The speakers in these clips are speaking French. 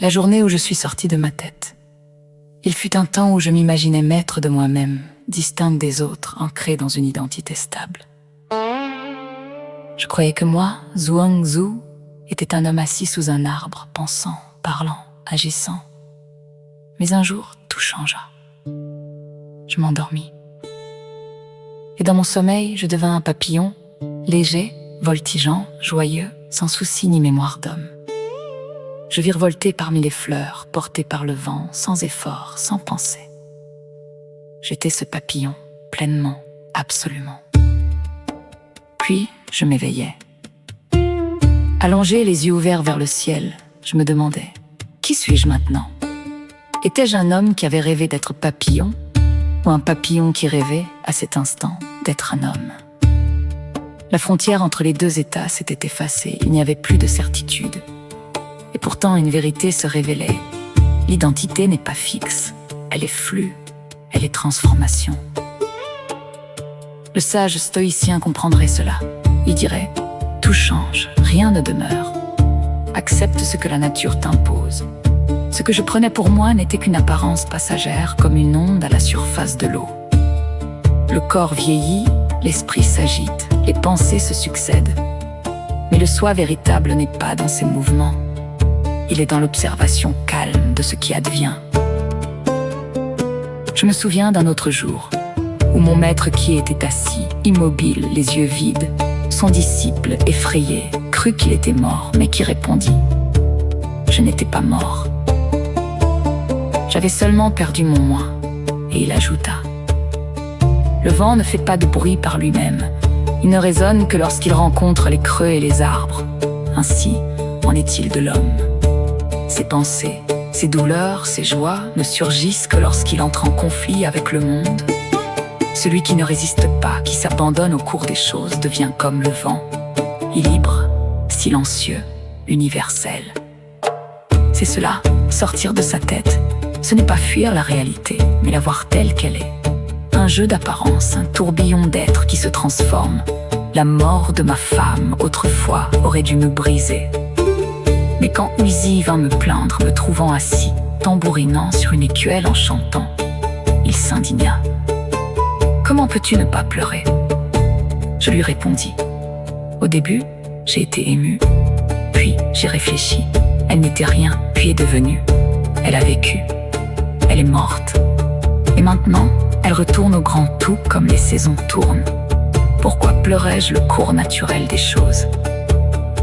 La journée où je suis sortie de ma tête. Il fut un temps où je m'imaginais maître de moi-même, distincte des autres, ancrée dans une identité stable. Je croyais que moi, Zhuang Zhu, était un homme assis sous un arbre, pensant, parlant, agissant. Mais un jour, tout changea. Je m'endormis. Et dans mon sommeil, je devins un papillon, léger, voltigeant, joyeux, sans souci ni mémoire d'homme. Je virevoltais parmi les fleurs, porté par le vent, sans effort, sans pensée. J'étais ce papillon, pleinement, absolument. Puis, je m'éveillais. Allongé, les yeux ouverts vers le ciel, je me demandais, qui suis-je maintenant? Étais-je un homme qui avait rêvé d'être papillon, ou un papillon qui rêvait, à cet instant, d'être un homme? La frontière entre les deux états s'était effacée, il n'y avait plus de certitude. Et pourtant, une vérité se révélait. L'identité n'est pas fixe, elle est flux, elle est transformation. Le sage stoïcien comprendrait cela. Il dirait, tout change, rien ne demeure. Accepte ce que la nature t'impose. Ce que je prenais pour moi n'était qu'une apparence passagère, comme une onde à la surface de l'eau. Le corps vieillit, l'esprit s'agite, les pensées se succèdent. Mais le soi véritable n'est pas dans ses mouvements. Il est dans l'observation calme de ce qui advient. Je me souviens d'un autre jour, où mon maître qui était assis, immobile, les yeux vides, son disciple, effrayé, crut qu'il était mort, mais qui répondit « Je n'étais pas mort. J'avais seulement perdu mon moi. » Et il ajouta « Le vent ne fait pas de bruit par lui-même. Il ne résonne que lorsqu'il rencontre les creux et les arbres. Ainsi en est-il de l'homme. Ses pensées, ses douleurs, ses joies ne surgissent que lorsqu'il entre en conflit avec le monde. Celui qui ne résiste pas, qui s'abandonne au cours des choses, devient comme le vent, libre, silencieux, universel. C'est cela, sortir de sa tête. Ce n'est pas fuir la réalité, mais la voir telle qu'elle est. Un jeu d'apparence, un tourbillon d'êtres qui se transforme. La mort de ma femme, autrefois, aurait dû me briser. Mais quand Uzi vint me plaindre, me trouvant assis, tambourinant sur une écuelle en chantant, il s'indigna. « Comment peux-tu ne pas pleurer ?» Je lui répondis. Au début, j'ai été émue, puis j'ai réfléchi. Elle n'était rien, puis est devenue. Elle a vécu. Elle est morte. Et maintenant, elle retourne au grand tout comme les saisons tournent. Pourquoi pleurais-je le cours naturel des choses?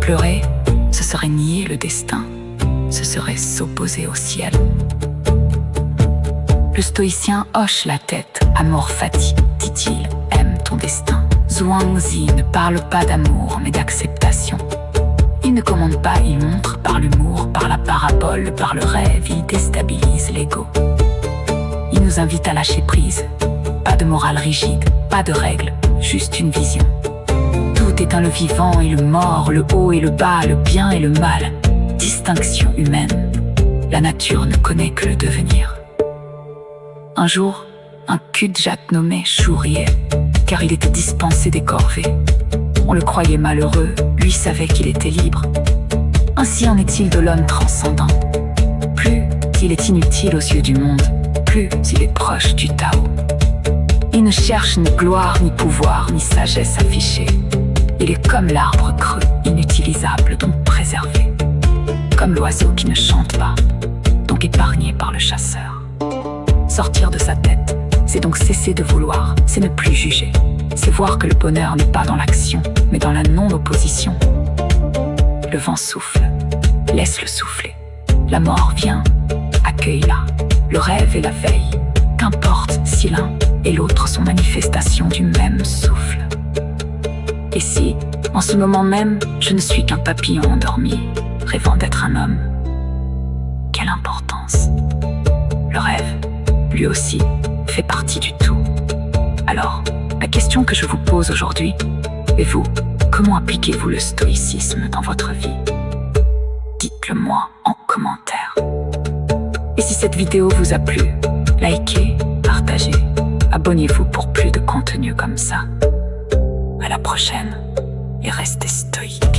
Pleurer, ce serait nier le destin, ce serait s'opposer au ciel. Le stoïcien hoche la tête, amor fati, dit-il, aime ton destin. Zhuangzi ne parle pas d'amour, mais d'acceptation. Il ne commande pas, il montre par l'humour, par la parabole, par le rêve, il déstabilise l'ego. Il nous invite à lâcher prise, pas de morale rigide, pas de règles, juste une vision. Tout éteint le vivant et le mort, le haut et le bas, le bien et le mal. Distinction humaine. La nature ne connaît que le devenir. Un jour, un cul-de-jatte nommé Chou riait, car il était dispensé des corvées. On le croyait malheureux, lui savait qu'il était libre. Ainsi en est-il de l'homme transcendant. Plus il est inutile aux yeux du monde, plus il est proche du Tao. Il ne cherche ni gloire, ni pouvoir, ni sagesse affichée. Il est comme l'arbre creux, inutilisable, donc préservé. Comme l'oiseau qui ne chante pas, donc épargné par le chasseur. Sortir de sa tête, c'est donc cesser de vouloir, c'est ne plus juger. C'est voir que le bonheur n'est pas dans l'action, mais dans la non-opposition. Le vent souffle, laisse-le souffler. La mort vient, accueille-la. Le rêve et la veille, qu'importe si l'un et l'autre sont manifestations du même souffle. Et si, en ce moment même, je ne suis qu'un papillon endormi, rêvant d'être un homme, quelle importance! Le rêve, lui aussi, fait partie du tout. Alors, la question que je vous pose aujourd'hui, et vous, comment appliquez-vous le stoïcisme dans votre vie? Dites-le moi en commentaire. Et si cette vidéo vous a plu, likez, partagez, abonnez-vous pour plus de contenu comme ça. À la prochaine et restez stoïque.